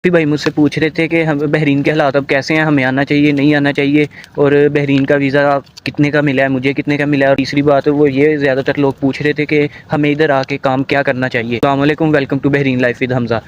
भी भाई मुझसे पूछ रहे थे कि हम बहरीन के हालात अब कैसे हैं, हमें आना चाहिए नहीं आना चाहिए, और बहरीन का वीज़ा कितने का मिला है, मुझे कितने का मिला है। और तीसरी बात वो ये ज़्यादातर लोग पूछ रहे थे कि हमें इधर आके काम क्या करना चाहिए। अस्सलाम वालेकुम, welcome to Bahrain life with Hamza.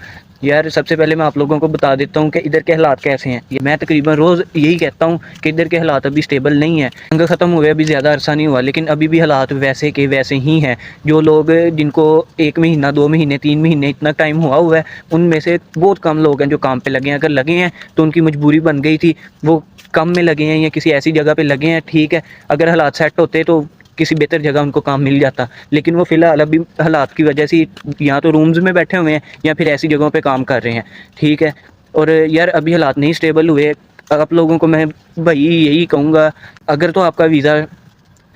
यार सबसे पहले मैं आप लोगों को बता देता हूँ कि इधर के हालात कैसे हैं। ये मैं तकरीबन रोज़ यही कहता हूँ कि इधर के हालात अभी स्टेबल नहीं है। जंग ख़त्म हुए अभी ज़्यादा अरसा नहीं हुआ, लेकिन अभी भी हालात वैसे के वैसे ही हैं। जो लोग जिनको 1 महीना 2 महीने 3 महीने इतना टाइम हुआ है, उनमें से बहुत कम लोग हैं जो काम पे लगे हैं। अगर लगे हैं तो उनकी मजबूरी बन गई थी, वो कम में लगे हैं या किसी ऐसी जगह पे लगे हैं, ठीक है। अगर हालात सेट होते तो किसी बेहतर जगह उनको काम मिल जाता, लेकिन वो फ़िलहाल अभी हालात की वजह से या तो रूम्स में बैठे हुए हैं या फिर ऐसी जगहों पे काम कर रहे हैं, ठीक है। और यार अभी हालात नहीं स्टेबल हुए। आप लोगों को मैं भाई यही कहूँगा, अगर तो आपका वीज़ा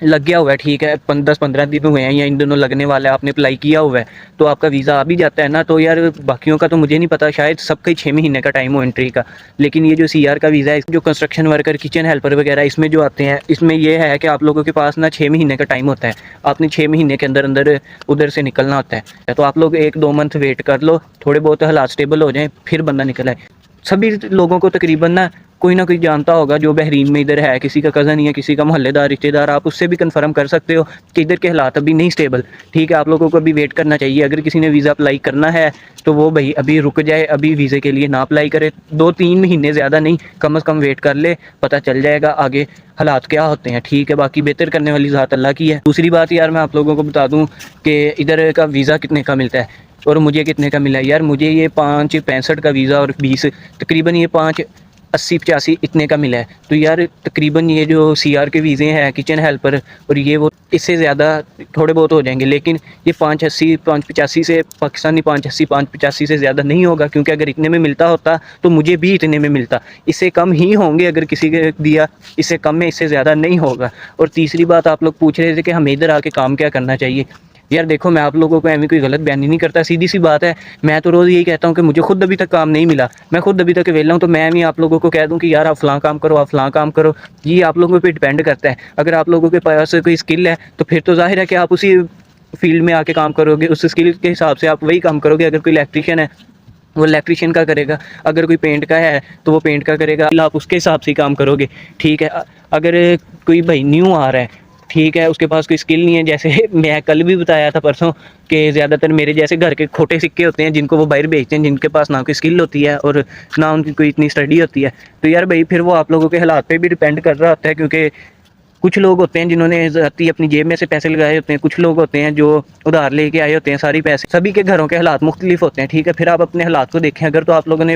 लग गया हुआ है, ठीक है, 10-15 दिन हुए हैं या इन दिनों लगने वाला है, आपने अप्लाई किया हुआ है तो आपका वीज़ा आ भी जाता है ना। तो यार बाकियों का तो मुझे नहीं पता, शायद सबका ही 6 महीने का टाइम हो एंट्री का। लेकिन ये जो सीआर का वीज़ा है, जो कंस्ट्रक्शन वर्कर, किचन हेल्पर वगैरह इसमें जो आते हैं, इसमें ये है कि आप लोगों के पास ना 6 महीने का टाइम होता है। आपने 6 महीने के अंदर अंदर उधर से निकलना होता है। तो आप लोग 1-2 मंथ वेट कर लो, थोड़े बहुत हालात स्टेबल हो जाएँ, फिर बंदा निकल आए। सभी लोगों को तकरीबन ना कोई जानता होगा जो बहरीन में इधर है, किसी का कज़न या किसी का मोहल्लेदार रिश्तेदार, आप उससे भी कंफर्म कर सकते हो कि इधर के हालात अभी नहीं स्टेबल, ठीक है। आप लोगों को अभी वेट करना चाहिए। अगर किसी ने वीज़ा अप्लाई करना है तो वो भाई अभी रुक जाए, अभी वीज़े के लिए ना अप्लाई करे। 2-3 महीने ज़्यादा नहीं, कम से कम वेट कर ले, पता चल जाएगा आगे हालात क्या होते हैं, ठीक है। बाकी बेहतर करने वाली ज़ात अल्लाह की है। दूसरी बात यार मैं आप लोगों को बता दूँ कि इधर का वीज़ा कितने का मिलता है और मुझे कितने का मिला है। यार मुझे ये 5.65 का वीज़ा और 20 तकरीबन ये 5.80-85 इतने का मिला है। तो यार तकरीबन ये जो सीआर के वीज़े हैं, किचन हेल्पर और ये वो, इससे ज़्यादा थोड़े बहुत हो जाएंगे, लेकिन ये 5.80 5.85 से पाकिस्तानी 5.80 5.85 से ज़्यादा नहीं होगा, क्योंकि अगर इतने में मिलता होता तो मुझे भी इतने में मिलता। इससे कम ही होंगे अगर किसी के दिया, इससे कम में, इससे ज़्यादा नहीं होगा। और तीसरी बात आप लोग पूछ रहे थे कि हमें इधर आके काम क्या करना चाहिए। यार देखो मैं आप लोगों को ऐसी कोई गलत बयानी नहीं करता, सीधी सी बात है। मैं तो रोज़ यही कहता हूँ कि मुझे खुद अभी तक काम नहीं मिला, मैं खुद अभी तक वेला हूँ, तो मैं भी आप लोगों को कह दूँ कि यार आप फ़लाँ काम करो, आप फ़लाँ काम करो। ये आप लोगों पे डिपेंड करता है। अगर आप लोगों के पास कोई स्किल है तो फिर तो ज़ाहिर है कि आप उसी फील्ड में आके काम करोगे, उस स्किल के हिसाब से आप वही काम करोगे। अगर कोई इलेक्ट्रीशियन है वो इलेक्ट्रीशियन का करेगा, अगर कोई पेंट का है तो वो पेंट का करेगा, आप उसके हिसाब से ही काम करोगे, ठीक है। अगर कोई भाई न्यू आ रहा है, ठीक है, उसके पास कोई स्किल नहीं है, जैसे मैं कल भी बताया था परसों कि ज़्यादातर मेरे जैसे घर के खोटे सिक्के होते हैं जिनको वो बाहर बेचते हैं, जिनके पास ना कोई स्किल होती है और ना उनकी कोई इतनी स्टडी होती है। तो यार भाई फिर वो आप लोगों के हालात पे भी डिपेंड कर रहा होता है, क्योंकि कुछ लोग होते हैं जिन्होंने ज़ाती अपनी जेब में से पैसे लगाए होते हैं, कुछ लोग होते हैं जो उधार लेके आए होते हैं सारी पैसे। सभी के घरों के हालात मुख्तलिफ होते हैं, ठीक है। फिर आप अपने हालात को देखें। अगर तो आप लोगों ने